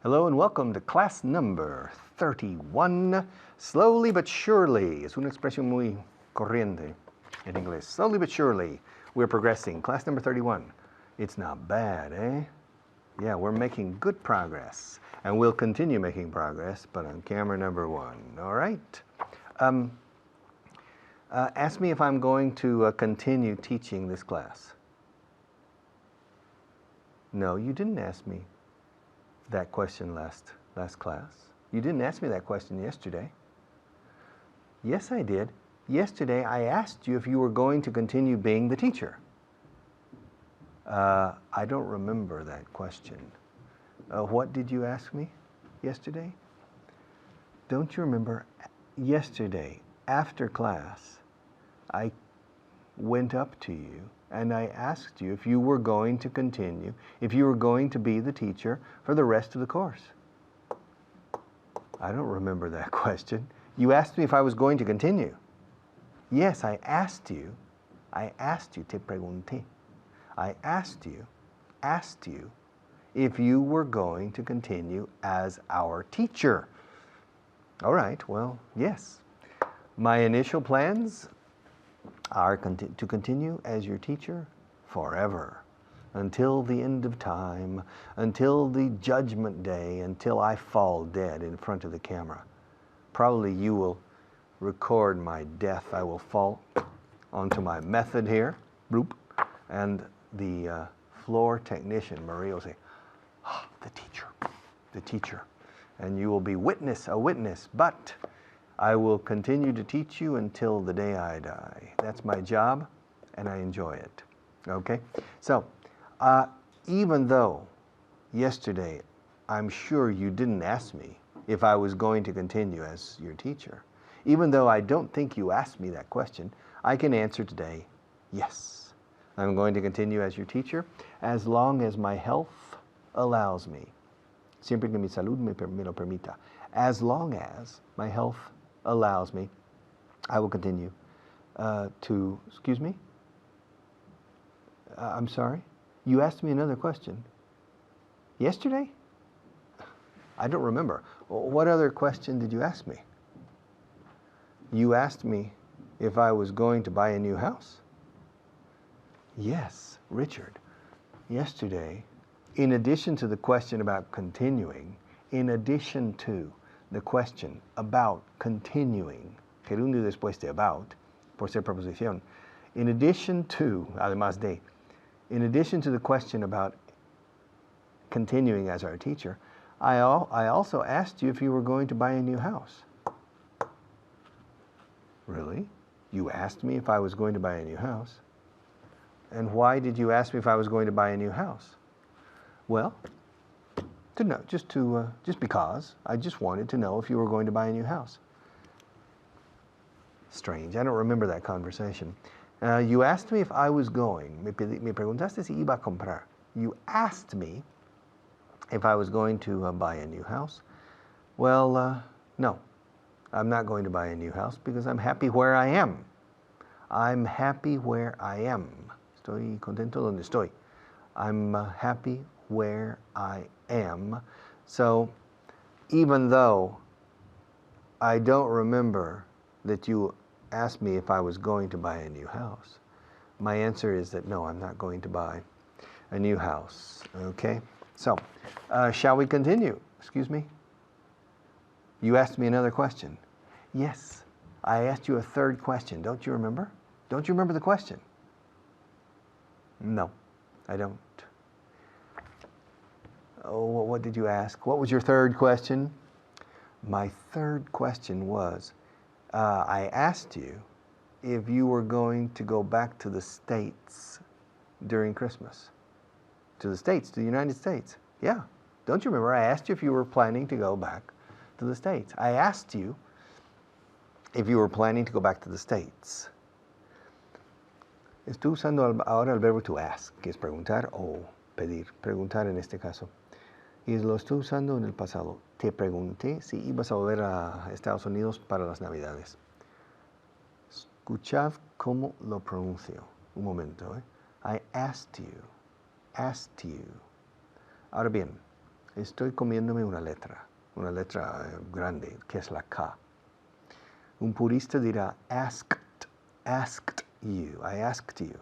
Hello and welcome to class number 31. Slowly but surely. Es una expresión muy corriente en inglés. Slowly but surely, we're progressing. Class number 31. It's not bad, eh? Yeah, we're making good progress. And we'll continue making progress, but on camera number 1. All right? Ask me if I'm going to continue teaching this class. No, you didn't ask me that question last class. You didn't ask me that question yesterday. Yes, I did. Yesterday, I asked you if you were going to continue being the teacher. I don't remember that question. What did you ask me yesterday? Don't you remember? Yesterday, after class, I went up to you and I asked you if you were going to continue, if you were going to be the teacher for the rest of the course. I don't remember that question. You asked me if I was going to continue. Yes, I asked you, te pregunté. I asked you if you were going to continue as our teacher. All right, well, yes. My initial plans are to continue as your teacher forever, until the end of time, until the judgment day, until I fall dead in front of the camera. Probably you will record my death. I will fall onto my method here, bloop, and the floor technician, Maria, will say, oh, the teacher. And you will be a witness, but I will continue to teach you until the day I die. That's my job, and I enjoy it. Okay? So, even though yesterday I'm sure you didn't ask me if I was going to continue as your teacher, even though I don't think you asked me that question, I can answer today, yes. I'm going to continue as your teacher as long as my health allows me. Siempre que mi salud me lo permita. As long as my health allows me, I will continue to, excuse me? I'm sorry? You asked me another question. Yesterday? I don't remember. What other question did you ask me? You asked me if I was going to buy a new house. Yes, Richard. Yesterday, in addition to the question about continuing, in addition to the question about continuing, gerundio después de about, por ser preposición, in addition to, además de, in addition to the question about continuing as our teacher, I also asked you if you were going to buy a new house. Really? You asked me if I was going to buy a new house. And why did you ask me if I was going to buy a new house? Well, to know, just because. I just wanted to know if you were going to buy a new house. Strange. I don't remember that conversation. You asked me if I was going. Me preguntaste si iba a comprar. You asked me if I was going to buy a new house. Well, no. I'm not going to buy a new house because I'm happy where I am. I'm happy where I am. Estoy contento donde estoy. I'm happy where I am. So even though I don't remember that you asked me if I was going to buy a new house, my answer is that no, I'm not going to buy a new house. Okay? So, shall we continue? Excuse me? You asked me another question. Yes, I asked you a third question. Don't you remember? Don't you remember the question? No, I don't. Oh, what did you ask? What was your third question? My third question was, I asked you if you were going to go back to the States during Christmas. To the States, to the United States. Yeah. Don't you remember? I asked you if you were planning to go back to the States. I asked you if you were planning to go back to the States. Estoy usando ahora el verbo to ask, que es preguntar o pedir. Preguntar en este caso. Y lo estoy usando en el pasado. Te pregunté si ibas a volver a Estados Unidos para las Navidades. Escuchad cómo lo pronuncio. Un momento, I asked you. Ahora bien, Estoy comiéndome una letra grande, que es la K. Un purista dirá asked you, I asked you.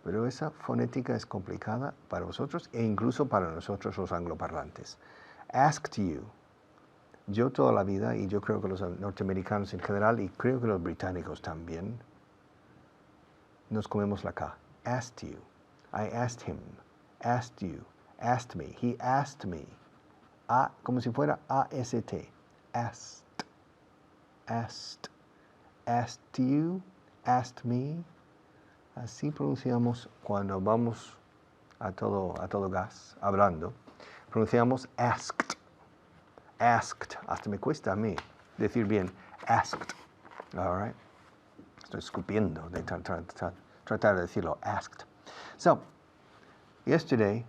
Pero esa fonética es complicada para vosotros e incluso para nosotros los angloparlantes. Asked you. Yo toda la vida, y yo creo que los norteamericanos en general, y creo que los británicos también, nos comemos la K. Asked you. I asked him. Asked you. Asked me. He asked me. Como si fuera A-S-T. Asked. Asked. Asked you. Asked me. Así pronunciamos cuando vamos a todo gas, hablando. Pronunciamos asked. Asked. Hasta me cuesta a mí decir bien asked. All right? Estoy escupiendo de tratar de decirlo. Asked. So, yesterday,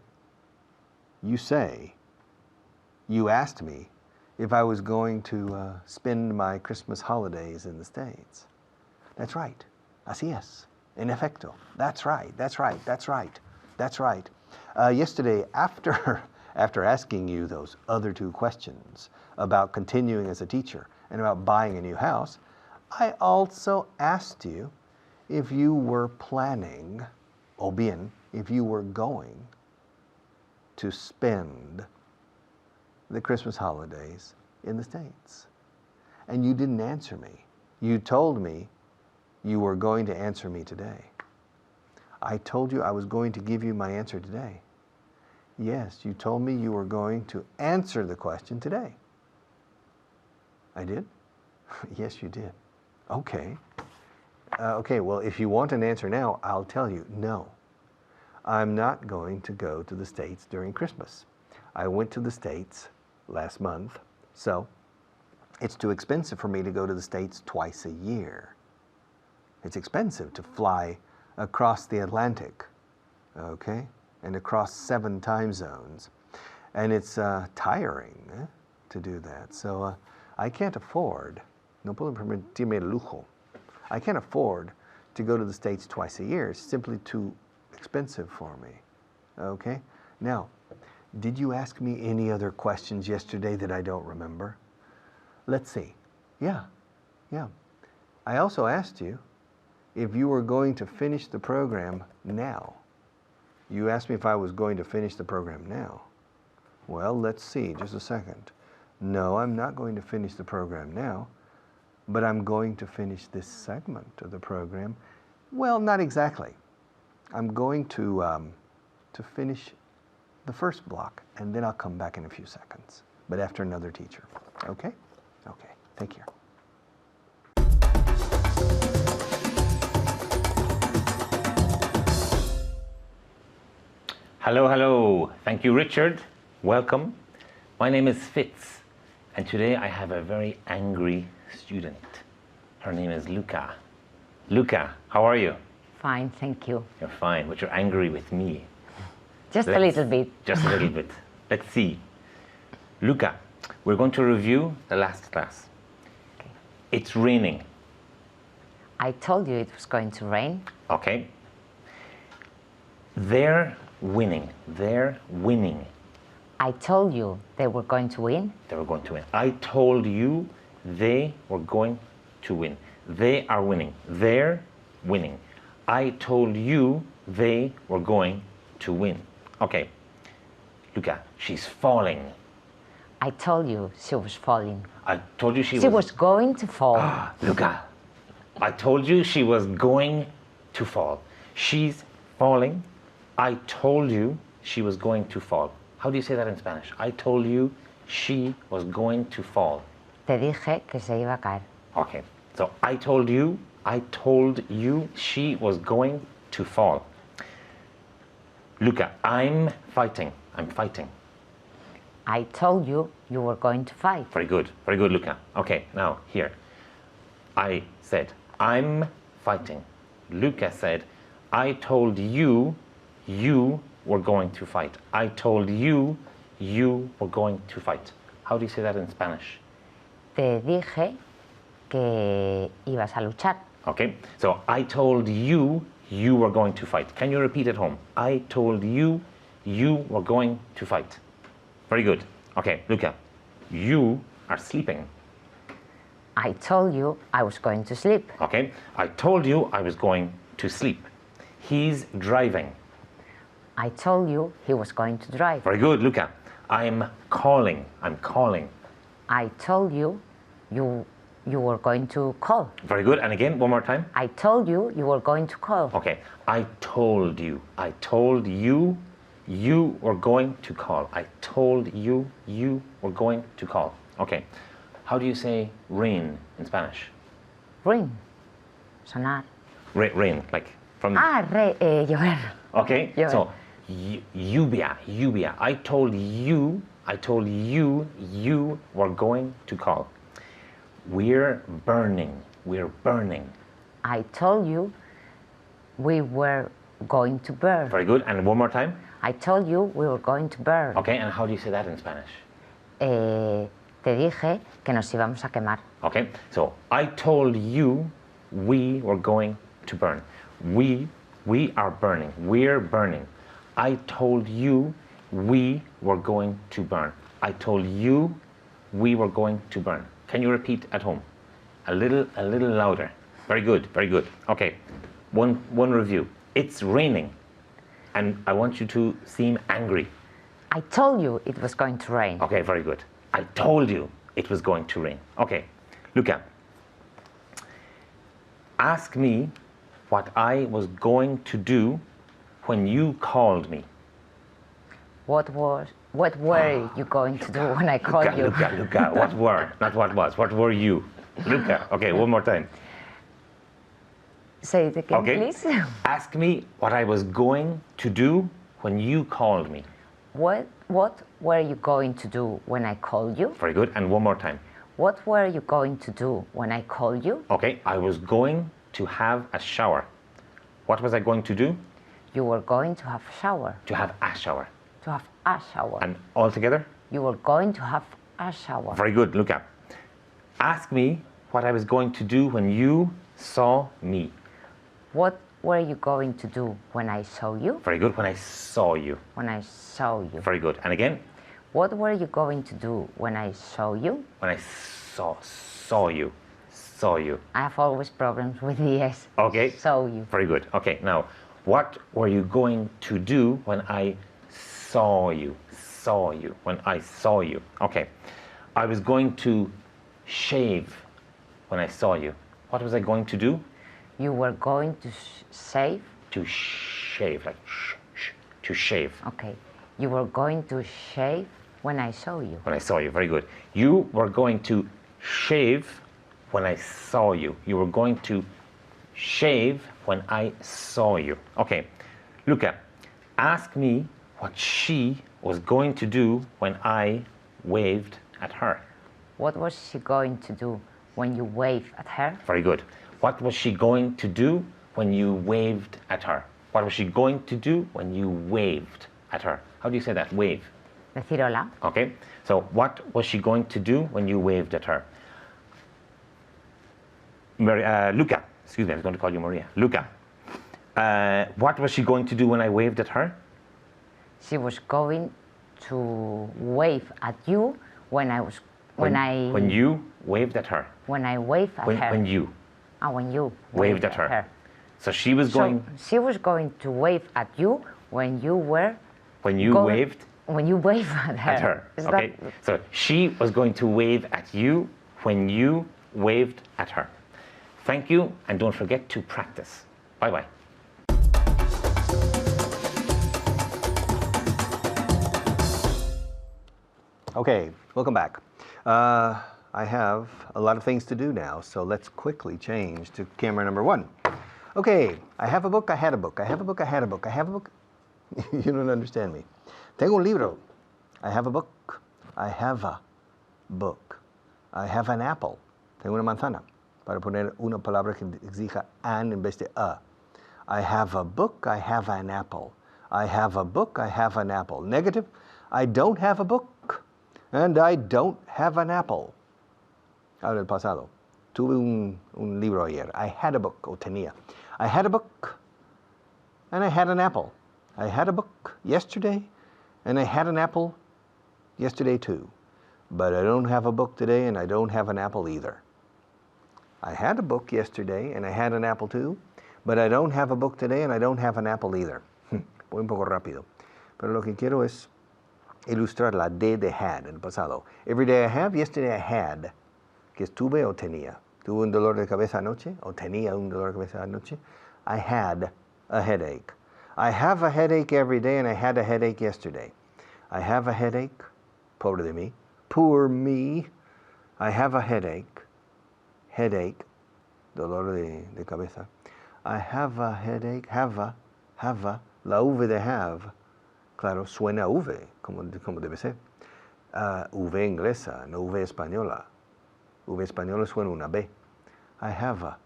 you asked me if I was going to spend my Christmas holidays in the States. That's right. Así es. En efecto. That's right. Yesterday, after asking you those other two questions about continuing as a teacher and about buying a new house, I also asked you if you were planning, o bien, if you were going to spend the Christmas holidays in the States. And you didn't answer me. You told me you were going to answer me today. I told you I was going to give you my answer today. Yes, you told me you were going to answer the question today. I did? Yes, you did. Okay. Okay, well, if you want an answer now, I'll tell you, no. I'm not going to go to the States during Christmas. I went to the States last month, so it's too expensive for me to go to the States twice a year. It's expensive to fly across the Atlantic, okay, and across 7 time zones. And it's tiring to do that. So I can't afford, no puedo permitirme el lujo. I can't afford to go to the States twice a year. It's simply too expensive for me, okay? Now, did you ask me any other questions yesterday that I don't remember? Let's see. Yeah. I also asked you if you were going to finish the program now. You asked me if I was going to finish the program now. Well, let's see, just a second. No, I'm not going to finish the program now, but I'm going to finish this segment of the program. Well, not exactly. I'm going to finish the first block, and then I'll come back in a few seconds, but after another teacher. Okay? Okay, take care. Hello. Thank you, Richard. Welcome. My name is Fitz, and today I have a very angry student. Her name is Luca. Luca, how are you? Fine, thank you. You're fine, but you're angry with me. Just a little bit. Just a little bit. Let's see. Luca, we're going to review the last class. Okay. It's raining. I told you it was going to rain. Okay. They're winning. I told you they were going to win. They were going to win. I told you they were going to win. They are winning. They're winning. I told you they were going to win. Okay. Luca, she's falling. I told you she was falling. I told you she was going to fall. Luca, I told you she was going to fall. She's falling. I told you she was going to fall. How do you say that in Spanish? I told you she was going to fall. Te dije que se iba a caer. Okay, so I told you she was going to fall. Luca, I'm fighting. I told you you were going to fight. Very good, Luca. Okay, now here. I said, I'm fighting. Luca said, I told you were going to fight. I told you were going to fight. How do you say that in Spanish? Te dije que ibas a luchar. Okay, so I told you were going to fight. Can you repeat at home? I told you were going to fight. Very good. Okay, Luca, you are sleeping. I told you I was going to sleep. Okay, I told you I was going to sleep. He's driving. I told you he was going to drive. Very good, Luca. I'm calling. I'm calling. I told you you were going to call. Very good. And again, one more time. I told you you were going to call. Okay, I told you. I told you you were going to call. I told you you were going to call. Okay, how do you say rain in Spanish? Ring. Sonar. Rain, like from... Llover. Okay, Llover. so lluvia. I told you you were going to call. We're burning. I told you we were going to burn. Very good. And one more time. I told you we were going to burn. Okay, and how do you say that in Spanish? Te dije que nos íbamos a quemar. Okay, so I told you we were going to burn. We are burning. We're burning. I told you we were going to burn. I told you we were going to burn. Can you repeat at home? A little louder. Very good. Okay, one review. It's raining, and I want you to seem angry. I told you it was going to rain. Okay, very good. I told you it was going to rain. Okay, Luca. Ask me what I was going to do when you called me. What were you going to do when I called you? Luca, what were, not what was, what were you? Luca, okay, one more time. Say it again, Okay. please. Ask me what I was going to do when you called me. What were you going to do when I called you? Very good, and one more time. What were you going to do when I called you? Okay, I was going to have a shower. What was I going to do? You were going to have a shower. To have a shower. To have a shower. And all together? You were going to have a shower. Very good, Luca. Ask me what I was going to do when you saw me. What were you going to do when I saw you? Very good, when I saw you. When I saw you. Very good. And again? What were you going to do when I saw you? When I saw you. Saw you. I have always problems with the S. Okay. Saw you. Very good. Okay, now, what were you going to do when I saw you? Saw you. When I saw you. Okay. I was going to shave when I saw you. What was I going to do? You were going to save? To shave, like to shave. Okay. You were going to shave when I saw you. When I saw you, very good. You were going to shave when I saw you. You were going to shave when I saw you. Okay, Luca, ask me what she was going to do when I waved at her. What was she going to do when you waved at her? Very good. What was she going to do when you waved at her? What was she going to do when you waved at her? How do you say that? Wave. Decir hola. Okay, so what was she going to do when you waved at her? Luca, excuse me, I was going to call you Maria. Luca, what was she going to do when I waved at her? She was going to wave at you when I was when you waved at her. When I waved at her. When you when you waved at her. So she was going. So she was going to wave at you when you were. When you waved. When you waved at her. At her. Okay. So she was going to wave at you when you waved at her. Thank you, and don't forget to practice. Bye bye. Okay, welcome back. I have a lot of things to do now, so let's quickly change to camera number 1. Okay, I have a book, I had a book, I have a book, I had a book, I have a book. You don't understand me. Tengo un libro. I have a book. I have a book. I have an apple. Tengo una manzana. Para poner una palabra que exija an en vez de a. I have a book, I have an apple. I have a book, I have an apple. Negative, I don't have a book, and I don't have an apple. Ahora el pasado. Tuve un libro ayer. I had a book, o tenía. I had a book, and I had an apple. I had a book yesterday, and I had an apple yesterday too. But I don't have a book today and I don't have an apple either. I had a book yesterday and I had an apple too, but I don't have a book today and I don't have an apple either. Voy un poco rápido. Pero lo que quiero es ilustrar la D de had en el pasado. Every day I have, yesterday I had. Que estuve o tenía. Tuve un dolor de cabeza anoche o tenía un dolor de cabeza anoche. I had a headache. I have a headache every day and I had a headache yesterday. I have a headache. Pobre de mí. Poor me. I have a headache. Headache. Dolor de cabeza. I have a headache. Have a. La V de have. Claro, suena V, como debe ser. V inglesa, no V española. V española suena una B. I have a.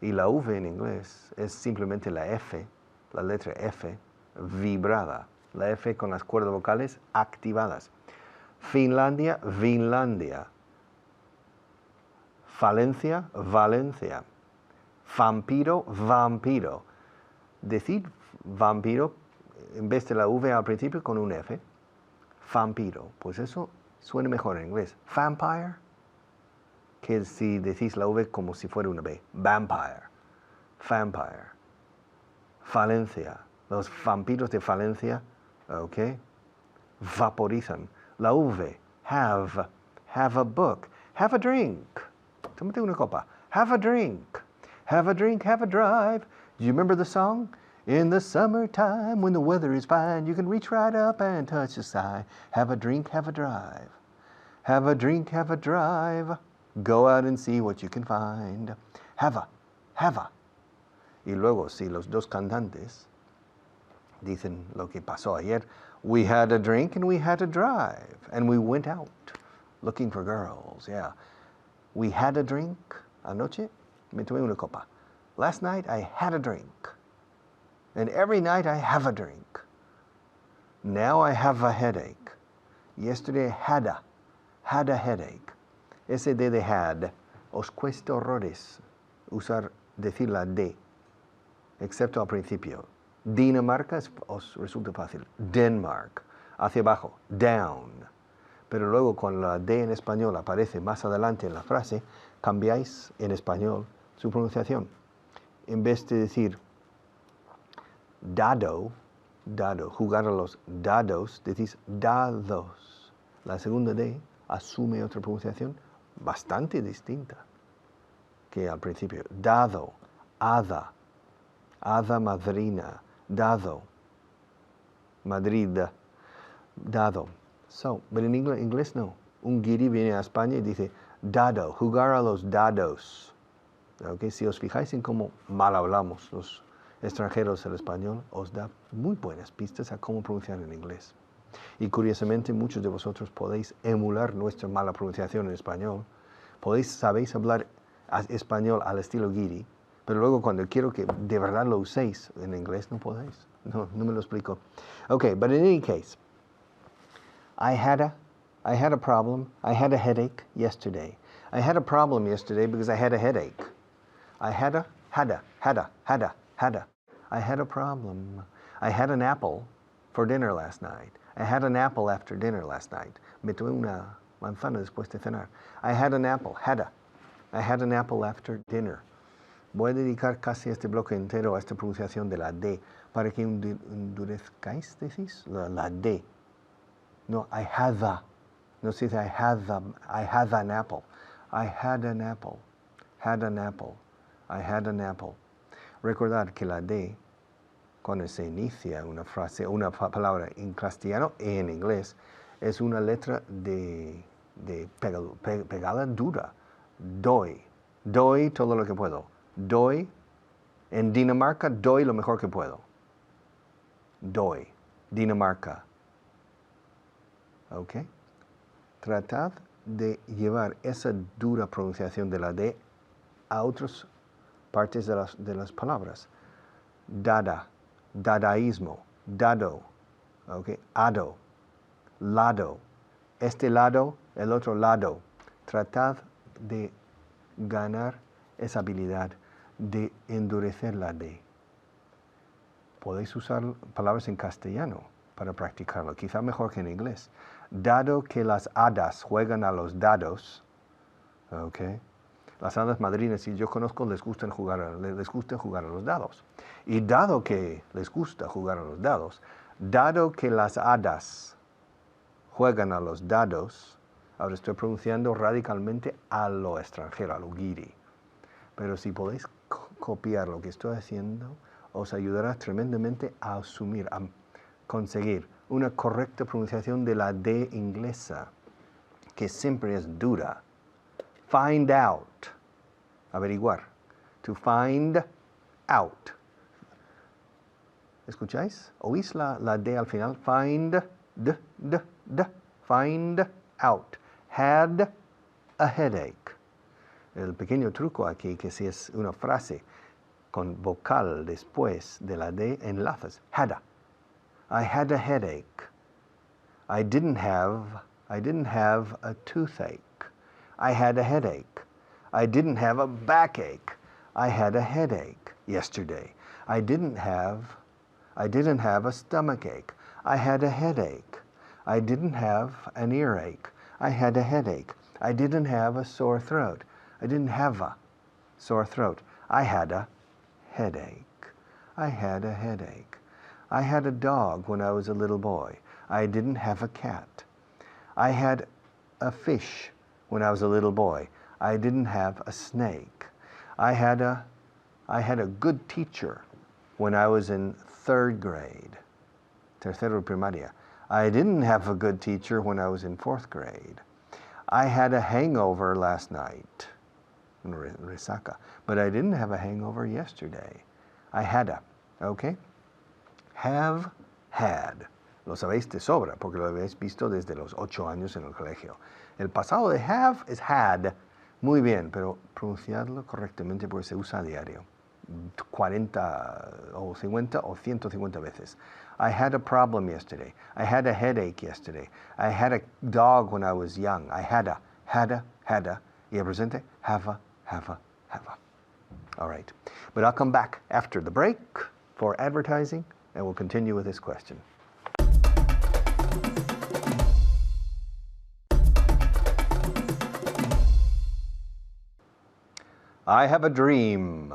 Y la V en inglés es simplemente la F, la letra F, vibrada. La F con las cuerdas vocales activadas. Finlandia, Vinlandia. Valencia, Valencia. Vampiro, vampiro. Decir vampiro en vez de la V al principio con un F. Vampiro. Pues eso suena mejor en inglés. Vampire. Que si decís la V como si fuera una B. Vampire. Vampire. Valencia. Los vampiros de Valencia, ok, vaporizan. La V. Have. Have a book. Have a drink. Tómate una copa. Have a drink. Have a drink, have a drive. Do you remember the song? In the summertime, when the weather is fine, you can reach right up and touch the sky. Have a drink, have a drive. Have a drink, have a drive. Go out and see what you can find. Have a. Y luego, si los dos cantantes dicen lo que pasó ayer, we had a drink and we had a drive. And we went out looking for girls, yeah. We had a drink anoche. Me tomé una copa. Last night I had a drink. And every night I have a drink. Now I have a headache. Yesterday I had a headache. Ese D de had, os cuesta horrores decir la D, excepto al principio. Dinamarca os resulta fácil. Denmark, hacia abajo, down. Pero luego cuando la D en español aparece más adelante en la frase, cambiáis en español su pronunciación. En vez de decir dado, jugar a los dados, decís dados. La segunda D asume otra pronunciación bastante distinta que al principio. Dado, hada madrina, dado, Madrid, dado. So, but en inglés no. Un guiri viene a España y dice dado, jugar a los dados. Okay, si os fijáis en cómo mal hablamos los extranjeros el español, os da muy buenas pistas a cómo pronunciar en inglés. Y curiosamente muchos de vosotros podéis emular nuestra mala pronunciación en español. Sabéis hablar español al estilo guiri, pero luego cuando quiero que de verdad lo uséis en inglés no podéis. No me lo explico. Okay, but in any case, I had a problem. I had a headache yesterday. I had a problem yesterday because I had a headache. I had a. I had a problem. I had an apple for dinner last night. I had an apple after dinner last night. Me tomé una manzana después de cenar. I had an apple. I had an apple after dinner. Voy a dedicar casi este bloque entero a esta pronunciación de la D para que endurezcáis, decís, la D. No, I had a. No se dice I had an apple. I had an apple. Had an apple. I had an apple. Recordad que la D, cuando se inicia una frase, una palabra en castellano y en inglés, es una letra de pegada dura. Doy. Doy todo lo que puedo. Doy. En Dinamarca, doy lo mejor que puedo. Doy. Dinamarca. ¿Ok? Tratad de llevar esa dura pronunciación de la D a otras partes de las palabras. Dada, dadaísmo, dado, okay, ado, lado, este lado, el otro lado. Tratad de ganar esa habilidad de endurecer la D. Podéis usar palabras en castellano para practicarlo, quizá mejor que en inglés. Dado que las hadas juegan a los dados, okay, las hadas madrinas, si yo conozco, les gusta jugar a los dados. Y dado que les gusta jugar a los dados, dado que las hadas juegan a los dados, ahora estoy pronunciando radicalmente a lo extranjero, a lo guiri. Pero si podéis copiar lo que estoy haciendo, os ayudará tremendamente a asumir, a conseguir una correcta pronunciación de la D inglesa, que siempre es dura. Find out, averiguar. To find out. ¿Escucháis? ¿Oís la D al final? Find, find out. Had a headache. El pequeño truco aquí, que si es una frase con vocal después de la D, enlazas. Had. I had a headache. I didn't have a toothache. I had a headache. I didn't have a backache. I had a headache yesterday. I didn't have a stomachache. I had a headache. I didn't have an earache. I had a headache. I didn't have a sore throat. I didn't have a sore throat. I had a headache. I had a headache. I had a dog when I was a little boy. I didn't have a cat. I had a fish when I was a little boy. I didn't have a snake. I had a good teacher when I was in third grade, tercero primaria. I didn't have a good teacher when I was in fourth grade. I had a hangover last night, resaca, but I didn't have a hangover yesterday. I had a, okay? Have, had. Lo sabéis de sobra porque lo habéis visto desde los 8 años en el colegio. El pasado de have es had. Muy bien, pero pronunciadlo correctamente porque se usa a diario. 40 o 50 o 150 veces. I had a problem yesterday. I had a headache yesterday. I had a dog when I was young. I had a. Y el presente, have a. All right. But I'll come back after the break for advertising, and we'll continue with this question. I have a dream.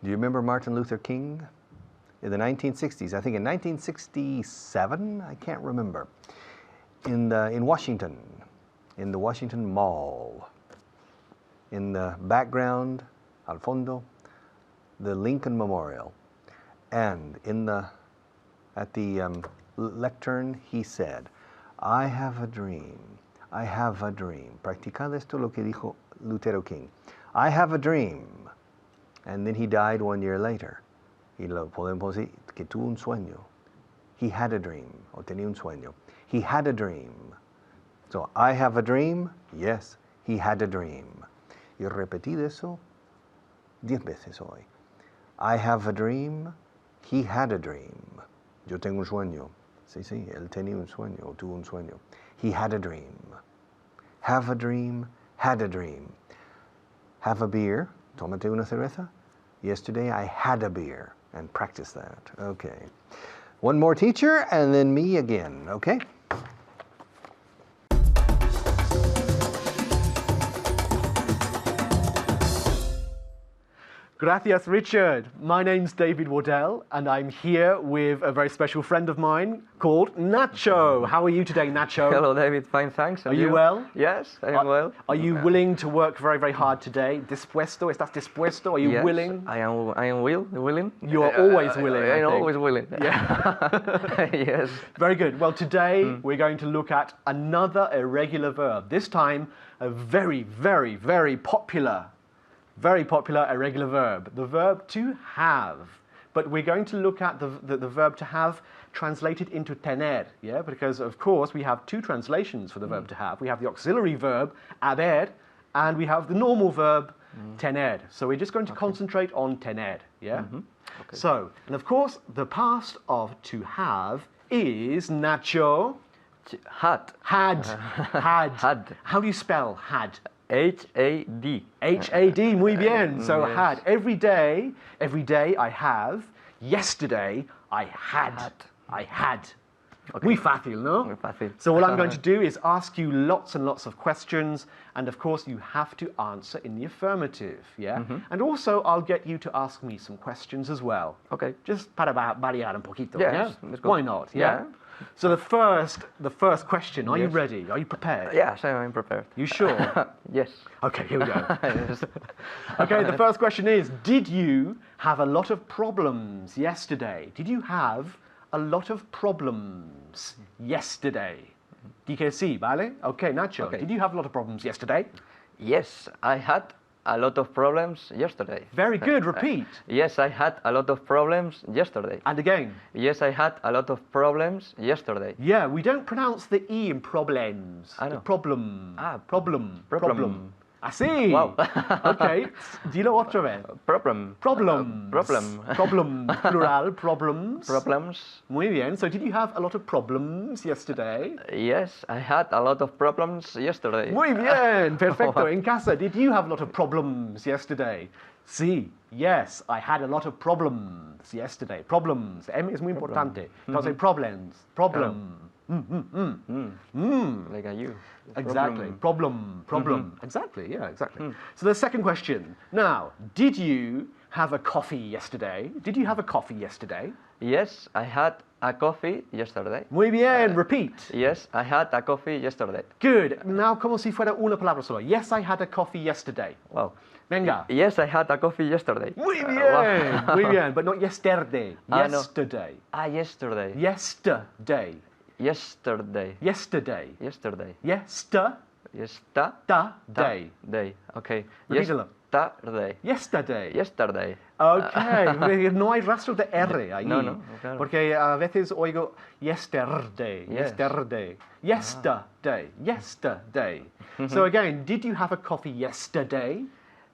Do you remember Martin Luther King? In the 1960s, I think in 1967, I can't remember, in Washington, in the Washington Mall. In the background, al fondo, the Lincoln Memorial. And at the lectern, he said, I have a dream. I have a dream. Practicad esto lo que dijo Lutero King. I have a dream. And then he died 1 year later. Y lo podemos decir que tuvo un sueño. He had a dream, o tenía un sueño. He had a dream. So, I have a dream. Yes, he had a dream. Y repetid eso 10 veces hoy. I have a dream. He had a dream. Yo tengo un sueño. Sí, él tenía un sueño, o tuvo un sueño. He had a dream. Have a dream, had a dream. Have a beer. Tómate una cerveza. Yesterday I had a beer, and practice that. Okay. One more teacher, and then me again, okay? Gracias, Richard. My name's David Wardell, and I'm here with a very special friend of mine called Nacho. How are you today, Nacho? Hello, David. Fine, thanks. Are you well? Yes, I am well. Are you willing to work very, very hard today? ¿Dispuesto? ¿Estás dispuesto? Are you Yes, willing? I am willing. You are always willing. I I'm think. always willing. Yeah. Yes. Very good. Well, today we're going to look at another irregular verb. This time, a very, very, very popular irregular verb, the verb to have. But we're going to look at the verb to have translated into tener, yeah? Because, of course, we have two translations for the verb to have. We have the auxiliary verb, haber, and we have the normal verb, tener. So we're just going to concentrate on tener, yeah? Okay. So, and of course, the past of to have is, Nacho? Had. Had. Had. How do you spell had? H-A-D. H-A-D, muy bien. So Yes. had. Every day I have. Yesterday I had. I had. Muy fácil, no? Muy fácil. So all I'm going to do is ask you lots and lots of questions, and of course you have to answer in the affirmative, yeah? And also I'll get you to ask me some questions as well. Okay. Just para variar un poquito, Yes, yeah? let's go. Why not? Yeah. So the first question, are you Yes. ready? Are you prepared? Yes, I'm prepared. You sure? Yes. Okay, here we go. Yes. Okay, the first question is, did you have a lot of problems yesterday? Did you have a lot of problems yesterday? DKC, ¿vale? Okay, Nacho, Okay. did you have a lot of problems yesterday? Yes, I had a lot of problems yesterday. Very good, repeat. Yes, I had a lot of problems yesterday. And again. Yes, I had a lot of problems yesterday. Yeah, we don't pronounce the E in problems. I The know. problem. Ah, problem. problem. Así. Wow. Okay, dilo otra vez. Problem. Problems. Problem. Problems, plural, problems. Problems. Muy bien. So did you have a lot of problems yesterday? Yes, I had a lot of problems yesterday. Muy bien. Perfecto. En casa, did you have a lot of problems yesterday? Sí. Yes, I had a lot of problems yesterday. Problems. M es muy importante. Don't say problems. Problem. Like a you. Exactly. Problem. Exactly. Yeah, exactly. So the second question. Now, did you have a coffee yesterday? Did you have a coffee yesterday? Yes, I had a coffee yesterday. Muy bien. Repeat. Yes, I had a coffee yesterday. Good. Now, como si fuera una palabra solo. Yes, I had a coffee yesterday. Wow. Venga. Yes, I had a coffee yesterday. Muy bien. Wow. Muy bien. But not yesterday. Ah, no. Yesterday. Yesterday. Yesterday. Yesterday. Yesterday. Yesterday. Yesterday. Day. Okay. Repítelo. Yesterday. Yesterday. Yesterday. Ok, no hay rastro de R ahí. No, claro. Porque a veces oigo yesterday, Yes. yesterday, yesterday. So again, did you have a coffee yesterday?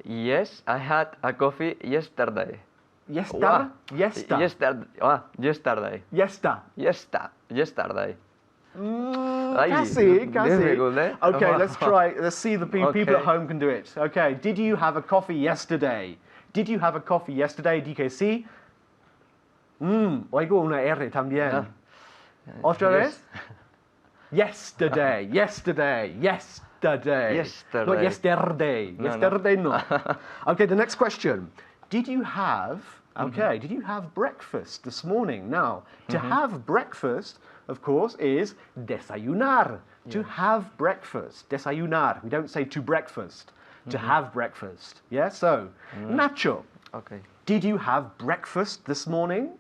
Yes, I had a coffee yesterday. Yesterday? Yesterday. Yesterday. Yesterday. Ay, Casi. difficult, eh? Okay, let's try. Let's see the people Okay. at home can do it. Okay, did you have a coffee yesterday? Did you have a coffee yesterday, DKC? Oigo una R también. ¿Otra vez? Yesterday. Not yesterday. No. Yesterday, no. Okay, the next question. Did you have breakfast this morning? Now, to have breakfast, of course, is desayunar. To have breakfast. Desayunar. We don't say to breakfast. To have breakfast. Yeah, so, Nacho, Okay. did you have breakfast this morning?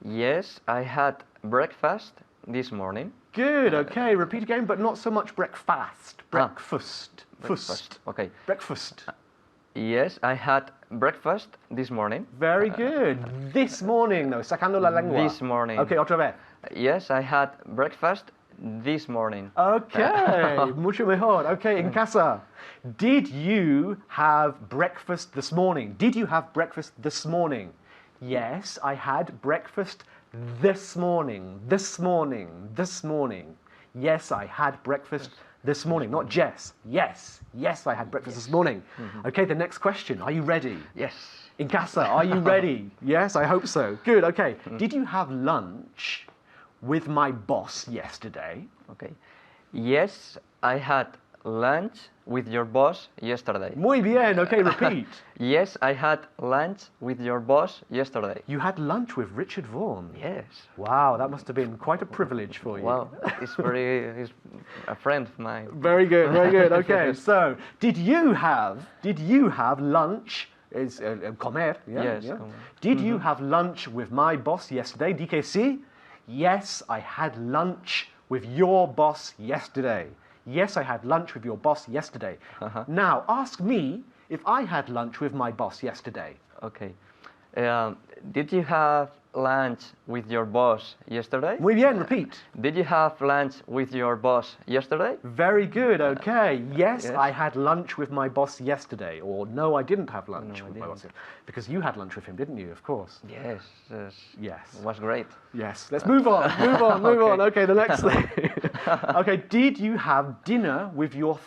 Yes, I had breakfast this morning. Good, okay, repeat again, but not so much breakfast. Breakfast. Breakfast. Okay. Breakfast. Yes, I had breakfast this morning. Very good. This morning, though, sacando la lengua. This morning. Okay, otra vez. Yes, I had breakfast this morning. Okay, mucho mejor. Okay, en casa. Did you have breakfast this morning? Did you have breakfast this morning? Yes, I had breakfast this morning. This morning. Yes, I had breakfast this morning. Not Jess. Yes, I had breakfast this morning. Okay, the next question. Are you ready? Yes. In casa, are you ready? Yes, I hope so. Good, okay. Did you have lunch with my boss yesterday? Okay. Yes, I had lunch with your boss yesterday. Muy bien, okay, repeat. Yes, I had lunch with your boss yesterday. You had lunch with Richard Vaughan. Yes. Wow, that must have been quite a privilege for you. Wow, he's a friend of mine. Very good, very good. Okay, so did you have lunch? Is comer? Yeah, Yes, yeah. comer. Did you have lunch with my boss yesterday, DKC? Yes, I had lunch with your boss yesterday. Yes, I had lunch with your boss yesterday. Now, ask me if I had lunch with my boss yesterday. Okay. Did you have lunch with your boss yesterday? Muy bien, repeat. Did you have lunch with your boss yesterday? Very good, okay. Yes, yes. I had lunch with my boss yesterday. Or no, I didn't have lunch No, I with my boss. didn't. Because you had lunch with him, didn't you? Of course. Yes. Yes. It was great. Yes. Let's move on. Move on. Okay, the next thing. Okay, did you have dinner with your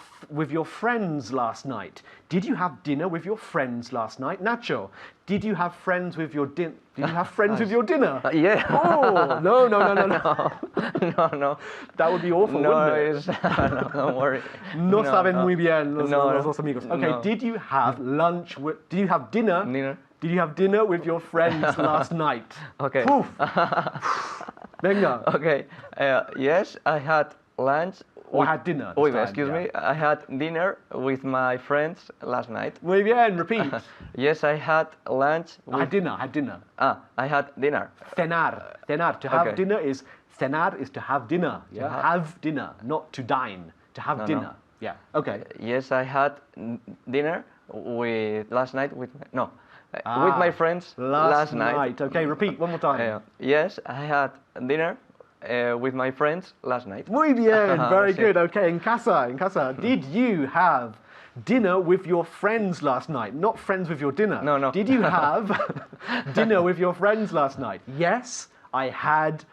friends last night? Did you have dinner with your friends last night? Nacho, Did you have friends with your dinner? Did you have friends with your dinner? Yeah. Oh, no. No. That would be awful, No, wouldn't it? it's, no, don't worry. No saben no. muy bien los No, dos amigos. Okay, no. did you have lunch with, did you have dinner? Dinner. Did you have dinner with your friends last night? Okay. Poof. Venga. Okay. Yes, I had lunch. Or had dinner. Oh, this time, excuse yeah. me. I had dinner with my friends last night. Muy bien, repeat. Yes, I had lunch I with. had dinner. I had dinner. Cenar. Cenar. To have Okay. dinner is, cenar is to have dinner. Yeah. Have dinner, not to dine. To have No, dinner. no. Yeah. Okay. Yes, I had dinner with last night with with my friends last night. Okay, repeat one more time. Yes, I had dinner with my friends last night. Muy bien, very Sí. good. Okay, in casa. Did you have dinner with your friends last night? Not friends with your dinner. No. Did you have dinner with your friends last night? Yes, I had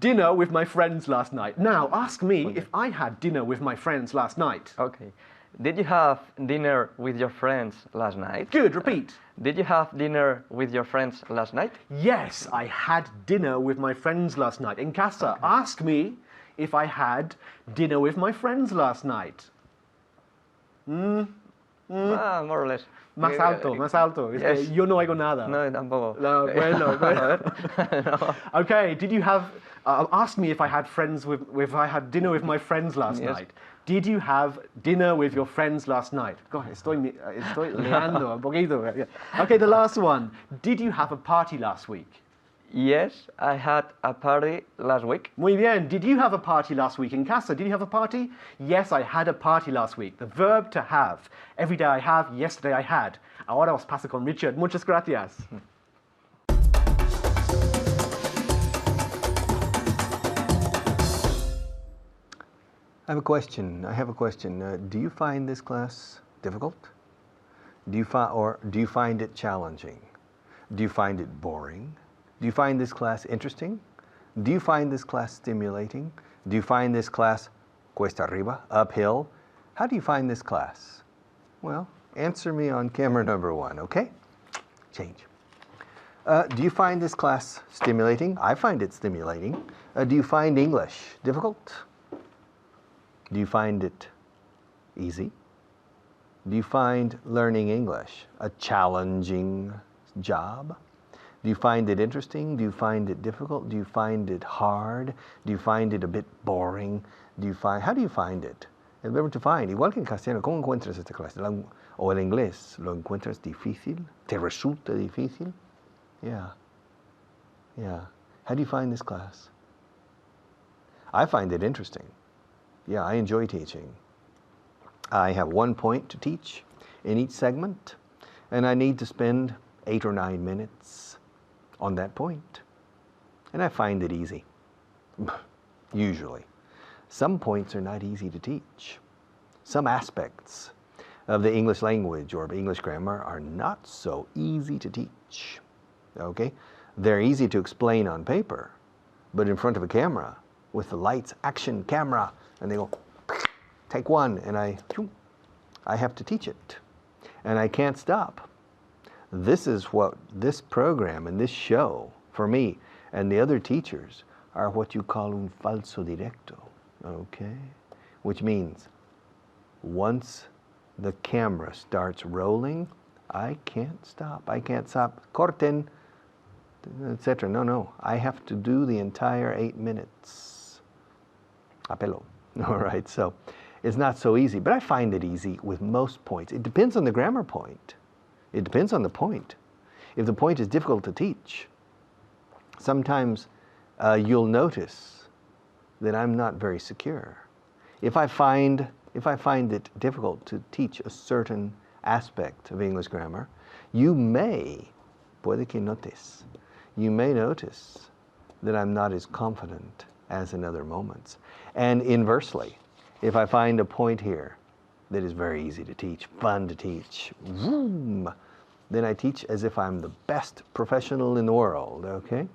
dinner with my friends last night. Now, ask me if I had dinner with my friends last night. Okay. Did you have dinner with your friends last night? Good, repeat. Did you have dinner with your friends last night? Yes, I had dinner with my friends last night. In casa, ask me if I had dinner with my friends last night. More or less. Más alto. Es que Yes. yo no oigo nada. No, tampoco. No, bueno. Okay, did you have? Ask me if I had if I had dinner with my friends last Yes. night. Did you have dinner with your friends last night? God, estoy liando un poquito. Okay, the last one. Did you have a party last week? Yes, I had a party last week. Muy bien. Did you have a party last week in casa? Did you have a party? Yes, I had a party last week. The verb to have. Every day I have, yesterday I had. Ahora os paso con Richard. Muchas gracias. I have a question. Do you find this class difficult? Do you find it challenging? Do you find it boring? Do you find this class interesting? Do you find this class stimulating? Do you find this class cuesta arriba, uphill? How do you find this class? Well, answer me on camera number 1, okay? Change. Do you find this class stimulating? I find it stimulating. Do you find English difficult? Do you find it easy? Do you find learning English a challenging job? Do you find it interesting? Do you find it difficult? Do you find it hard? Do you find it a bit boring? How do you find it? El verbo to find, igual que en castellano, ¿cómo encuentras esta clase? O el inglés, ¿lo encuentras difícil? ¿Te resulta difícil? Yeah. How do you find this class? I find it interesting. Yeah, I enjoy teaching. I have 1 point to teach in each segment, and I need to spend 8 or 9 minutes on that point. And I find it easy, usually. Some points are not easy to teach. Some aspects of the English language or English grammar are not so easy to teach. Okay? They're easy to explain on paper, but in front of a camera, with the lights, action, camera, and they go, take one, and I have to teach it. And I can't stop. This is what this program and this show, for me and the other teachers, are what you call un falso directo, okay? Which means once the camera starts rolling, I can't stop. Corten, etc. No. I have to do the entire 8 minutes. Apelo. All right, so it's not so easy, but I find it easy with most points. It depends on the grammar point. It depends on the point. If the point is difficult to teach, sometimes you'll notice that I'm not very secure. If I find it difficult to teach a certain aspect of English grammar, puede que notes, you may notice that I'm not as confident as in other moments. And inversely, if I find a point here that is very easy to teach, fun to teach, then I teach as if I'm the best professional in the world, okay?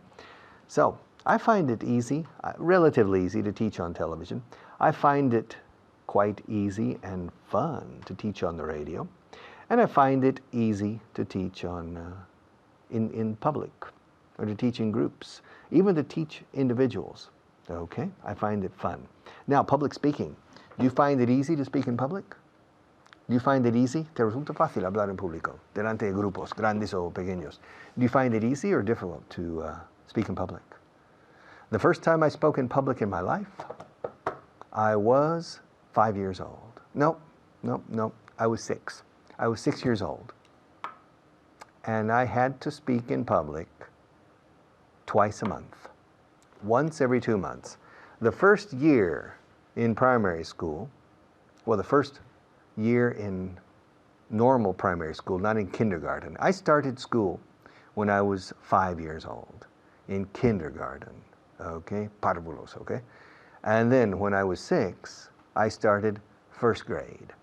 So I find it easy, relatively easy to teach on television. I find it quite easy and fun to teach on the radio. And I find it easy to teach on in public, or to teach in groups, even to teach individuals. Okay, I find it fun. Now, public speaking. Do you find it easy to speak in public? Do you find it easy? ¿Te resulta fácil hablar en público, delante de grupos, grandes o pequeños? Do you find it easy or difficult to speak in public? The first time I spoke in public in my life, I was 5 years old. No, I was 6. I was 6 years old. And I had to speak in public twice a month, once every 2 months. The first year in primary school, well, the first year in normal primary school, not in kindergarten. I started school when I was 5 years old, in kindergarten, okay, párvulos, okay? And then when I was 6, I started first grade.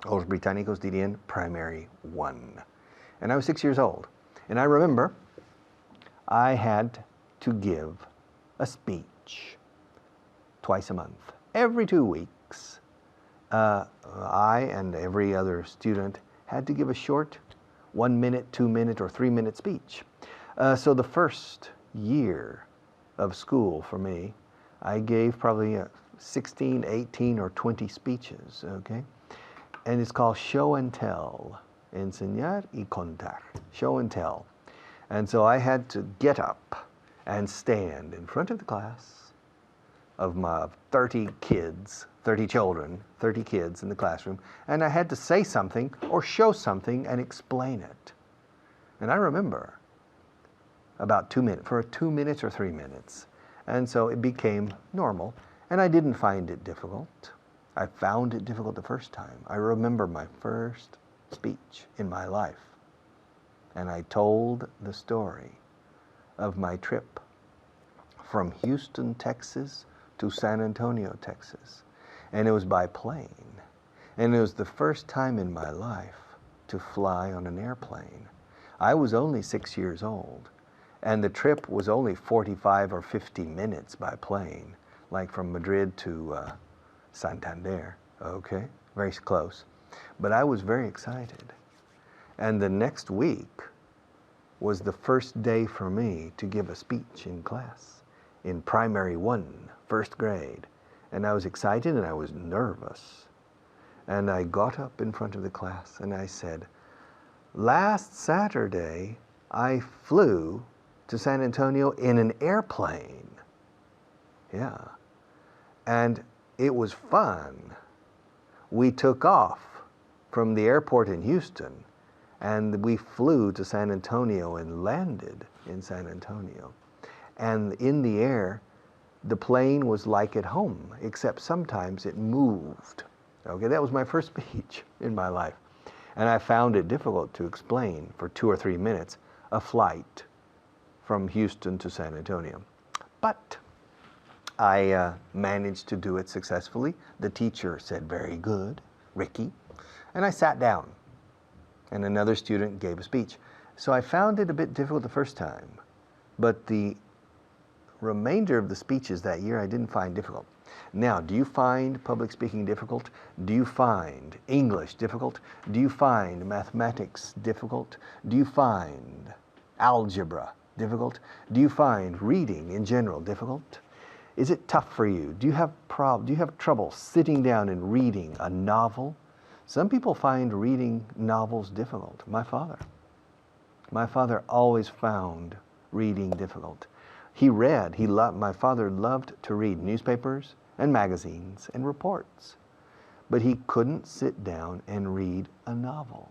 Los británicos dirían primary 1. And I was 6 years old. And I remember I had to give a speech twice a month. Every 2 weeks, I and every other student had to give a short 1 minute, 2 minute, or 3 minute speech. So the first year of school for me, I gave probably 16, 18, or 20 speeches, okay? And it's called show and tell. Enseñar y contar. Show and tell. And so I had to get up and stand in front of the class of my 30 kids, 30 children, 30 kids in the classroom, and I had to say something or show something and explain it. And I remember about 2 minutes, for 2 minutes or 3 minutes. And so it became normal, and I didn't find it difficult. I found it difficult the first time. I remember my first speech in my life, and I told the story of my trip from Houston, Texas to San Antonio, Texas. And it was by plane. And it was the first time in my life to fly on an airplane. I was only 6 years old, and the trip was only 45 or 50 minutes by plane, like from Madrid to Santander, okay? Very close. But I was very excited. And the next week was the first day for me to give a speech in class, in primary 1, first grade. And I was excited and I was nervous. And I got up in front of the class and I said, last Saturday, I flew to San Antonio in an airplane. Yeah. And it was fun. We took off from the airport in Houston and we flew to San Antonio and landed in San Antonio. And in the air, the plane was like at home, except sometimes it moved. Okay, that was my first speech in my life. And I found it difficult to explain for 2 or 3 minutes a flight from Houston to San Antonio. But I managed to do it successfully. The teacher said, very good, Ricky. And I sat down, and another student gave a speech. So I found it a bit difficult the first time, but the remainder of the speeches that year I didn't find difficult. Now, do you find public speaking difficult? Do you find English difficult? Do you find mathematics difficult? Do you find algebra difficult? Do you find reading in general difficult? Is it tough for you? Do you have trouble sitting down and reading a novel? Some people find reading novels difficult. My father always found reading difficult. My father loved to read newspapers and magazines and reports, but he couldn't sit down and read a novel.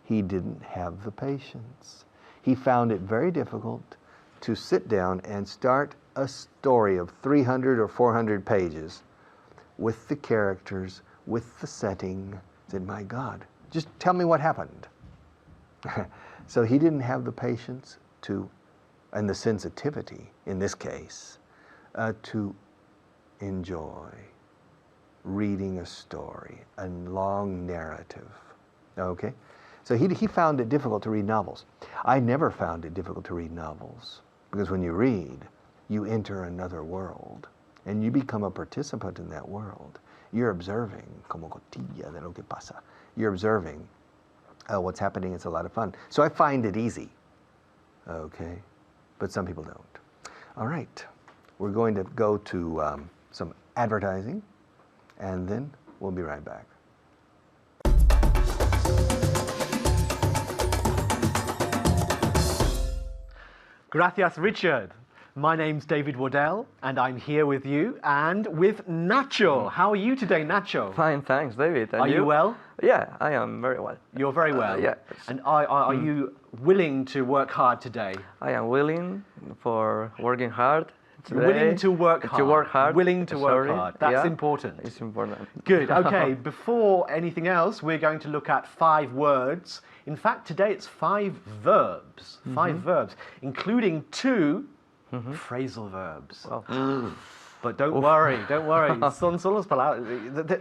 He didn't have the patience. He found it very difficult to sit down and start a story of 300 or 400 pages with the characters, with the setting. He said, my God, just tell me what happened. So he didn't have the patience and the sensitivity, in this case, to enjoy reading a story, a long narrative. Okay? So he found it difficult to read novels. I never found it difficult to read novels, because when you read, you enter another world, and you become a participant in that world. You're observing, como cotilla de lo que pasa. You're observing what's happening. It's a lot of fun. So I find it easy. Okay, but some people don't. All right, we're going to go to some advertising, and then we'll be right back. Gracias, Richard. My name's David Waddell, and I'm here with you and with Nacho. How are you today, Nacho? Fine, thanks, David. And Are you well? Yeah, I am very well. You're very well. Yes. And are you willing to work hard today? I am willing for working hard today. You're willing to work hard. To work hard. Willing to work Sorry. hard. That's Yeah, important. It's important. Good. Okay. Before anything else, we're going to look at 5 words. In fact, today it's 5 verbs. 5 verbs, including 2 phrasal verbs. Wow. But don't worry, don't worry. Son solo palabras.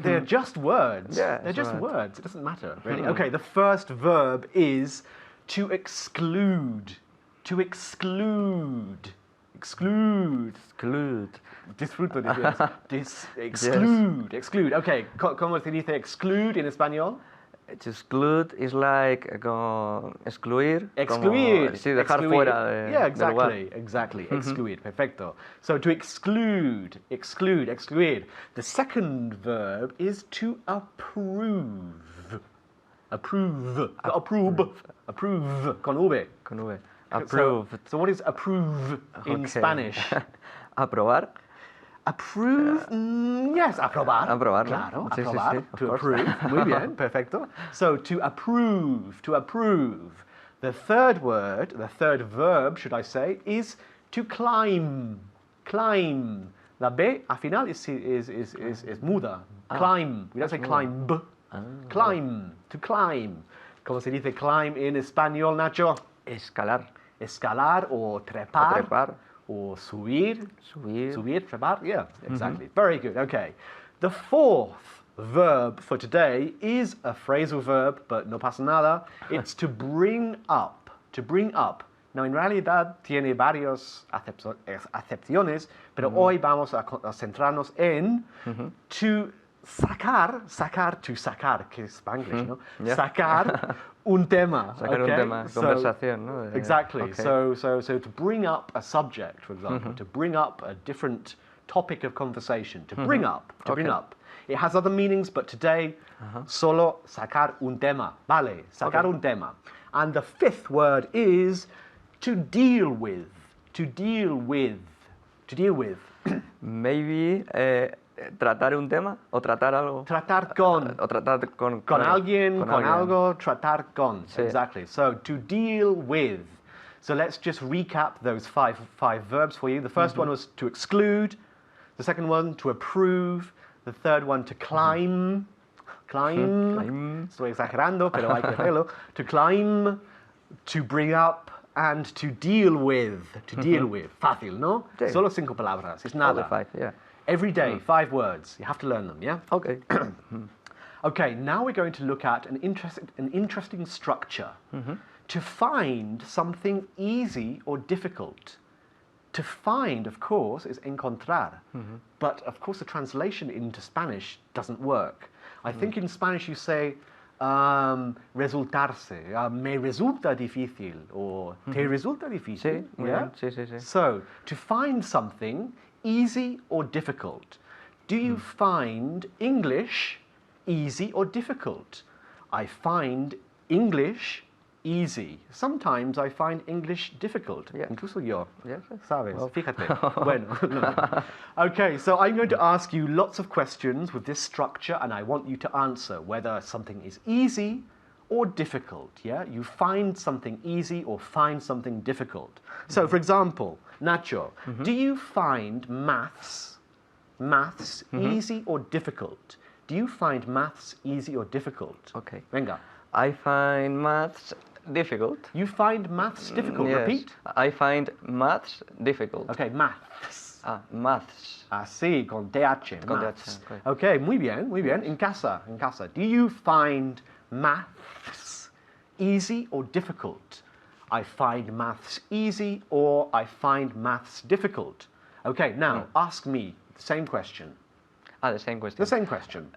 They're just words. Yeah, they're just right. words. It doesn't matter, really. Okay, the first verb is to exclude. To exclude. Exclude. Exclude. Disfruto, dices. Exclude. Exclude. Okay, ¿cómo se dice exclude en español? To exclude is like excluir. Excluir. Como, sí, dejar Excluir. fuera de, Yeah, del lugar. exactly. Excluir. Perfecto. So to exclude, exclude. The second verb is to approve. Approve. Approve. Con V. Con V. Approved. So what is approve in Okay. Spanish? Aprobar. Approve, yes, aprobar. Aprobar, ¿no? Claro, Sí, sí, aprobar, sí, of to course. approve. Muy bien, perfecto. So to approve, to approve. The third word, the third verb, should I say, is to climb. Climb. La B al final is muda. Climb. We don't say climb. Climb. To climb. ¿Cómo se dice climb in español, Nacho? Escalar. Escalar o trepar. O trepar. Or subir. Subir. Subir, trepar. Yeah, exactly. Very good. Okay. The fourth verb for today is a phrasal verb, but no pasa nada. It's to bring up. To bring up. Now, en realidad tiene varias acepciones, pero hoy vamos a centrarnos en to sacar, que es Spanglish, ¿no? Yeah. Sacar un tema. Sacar un tema, conversación, ¿no? Exactly. Okay. So to bring up a subject, for example, to bring up a different topic of conversation, to bring up, bring up. It has other meanings, but today, solo sacar un tema. Vale, sacar un tema. And the fifth word is to deal with. To deal with. To deal with. Maybe tratar un tema o tratar algo. Tratar con. O tratar con Alguien, con alguien. algo, tratar con. Sí. Exactly. So to deal with. So let's just recap those five verbs for you. The first one was to exclude. The second one to approve. The third one to climb. Climb. Estoy exagerando, pero hay que hacerlo. To climb, to bring up, and to deal with. To deal with. Fácil, ¿no? Sí. Solo 5 palabras. It's All nada. the 5, yeah. Every day, 5 words. You have to learn them, yeah? Okay. Okay, now we're going to look at an interesting structure. To find something easy or difficult. To find, of course, is encontrar. But, of course, the translation into Spanish doesn't work. I think in Spanish you say resultarse, me resulta difícil, or te resulta difícil. Sí, muy bien. Sí, sí, sí. So, to find something easy or difficult. Do you find English easy or difficult? I find English easy. Sometimes I find English difficult. Yeah. Incluso yo. Yes, yes. Sabes, Well. fíjate. Bueno, no. Okay, so I'm going to ask you lots of questions with this structure, and I want you to answer whether something is easy or difficult, yeah? You find something easy or find something difficult. So, for example, Nacho, do you find maths easy or difficult? Do you find maths easy or difficult? Okay. Venga. I find maths difficult. You find maths difficult. Yes. Repeat. I find maths difficult. Okay, maths. Maths. Así, con TH, Con maths. TH, okay. Okay, muy bien, muy bien. En casa. Do you find maths easy or difficult? I find maths easy or I find maths difficult. Okay, now ask me the same question. The same question. The same question.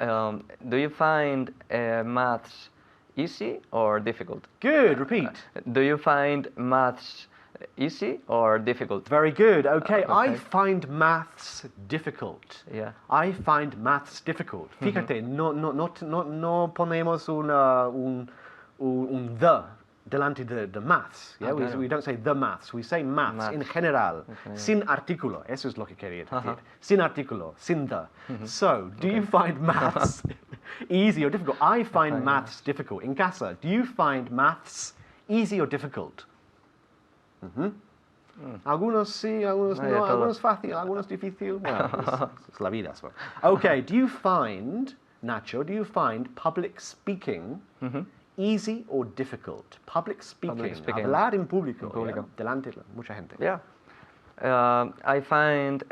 Do you find maths easy or difficult? Good, repeat. Do you find maths easy or difficult? Very good. Okay, I Okay. find maths difficult. Yeah. I find maths difficult. Fíjate, no ponemos un the delante de maths. Yeah? Claro. We don't say the maths, we say maths in Maths. general. general. Sin artículo. Eso es lo que quería decir. Sin artículo, sin the. So, do you find maths easy or difficult? I find maths difficult. In casa, do you find maths easy or difficult? Algunos sí, algunos No, no, todo. algunos fácil, algunos difícil. Well, es la vida. So. Okay, do you find, Nacho, do you find public speaking easy or difficult? Public speaking, speaking. hablar en público, En público. yeah? Delante de mucha gente. Yeah. I find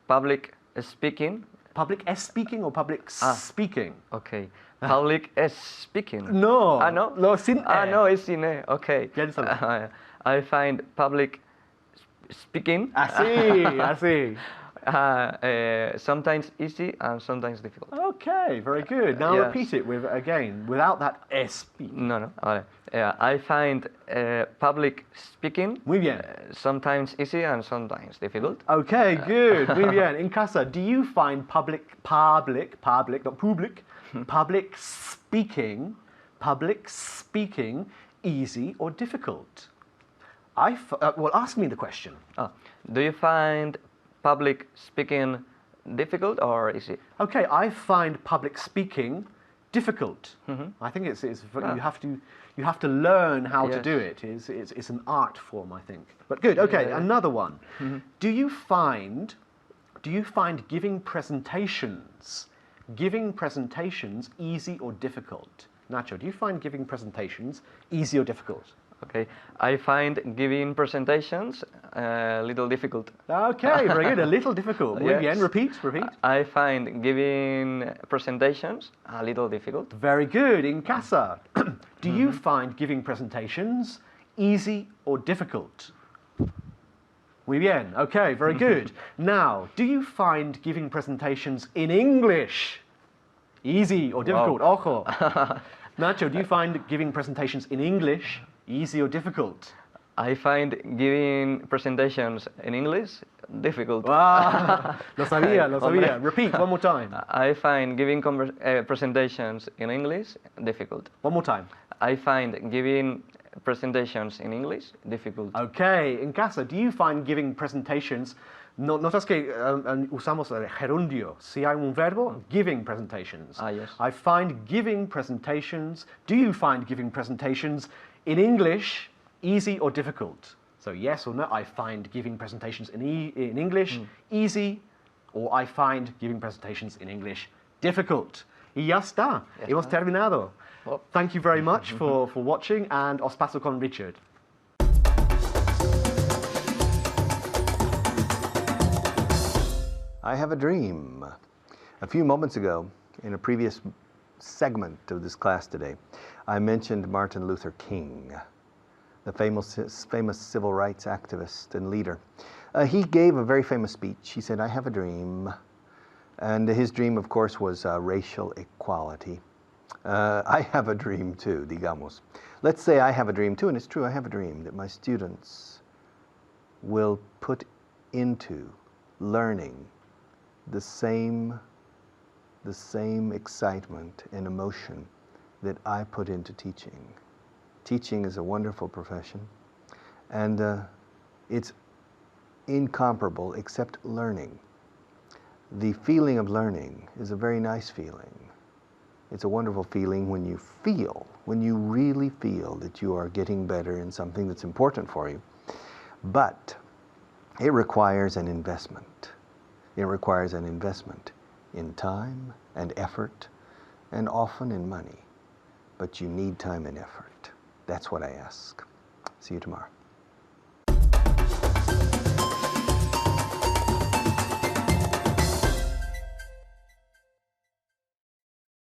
public speaking. Public speaking or public speaking? Okay. Public speaking. No. Ah, no? No, sin No, es sin E. Okay. Piénsalo. I find public speaking Así, así. sometimes easy and sometimes difficult. Okay, very good. Now Yes. repeat it again, without that SP. No. Vale. I find public speaking Muy bien. sometimes easy and sometimes difficult. Okay, good. Muy bien. In casa, do you find public, not public, public speaking easy or difficult? Well, ask me the question. Do you find public speaking difficult or easy? Okay, I find public speaking difficult. I think you have to learn how to Yes. do it. It's an art form, I think. But good. Okay, another one. Do you find giving presentations easy or difficult? Nacho, do you find giving presentations easy or difficult? Okay, I find giving presentations a little difficult. Okay, very good. A little difficult. Muy Yes. bien. Repeat. I find giving presentations a little difficult. Very good. In casa, do you find giving presentations easy or difficult? Muy bien. Okay, very good. Now, do you find giving presentations in English easy or difficult? Ojo. Nacho, do you find giving presentations in English easy or difficult? I find giving presentations in English difficult. Ah, lo sabía. Hombre. Repeat one more time. I find giving presentations in English difficult. One more time. I find giving presentations in English difficult. Okay, in casa, do you find giving presentations? Notas que usamos el gerundio. Si hay un verbo, giving presentations. Yes. I find giving presentations. Do you find giving presentations in English easy or difficult? So yes or no, I find giving presentations in English easy, or I find giving presentations in English difficult. Y ya está. Hemos terminado. Well. Thank you very much for watching, and os paso con Richard. I have a dream. A few moments ago, in a previous segment of this class today, I mentioned Martin Luther King, the famous civil rights activist and leader. He gave a very famous speech. He said, "I have a dream." And his dream, of course, was racial equality. I have a dream too, digamos. Let's say I have a dream too, and it's true, I have a dream that my students will put into learning the same excitement and emotion that I put into teaching. Teaching is a wonderful profession, and it's incomparable except learning. The feeling of learning is a very nice feeling. It's a wonderful feeling when you really feel that you are getting better in something that's important for you. But it requires an investment. It requires an investment in time and effort, and often in money. But you need time and effort. That's what I ask. See you tomorrow.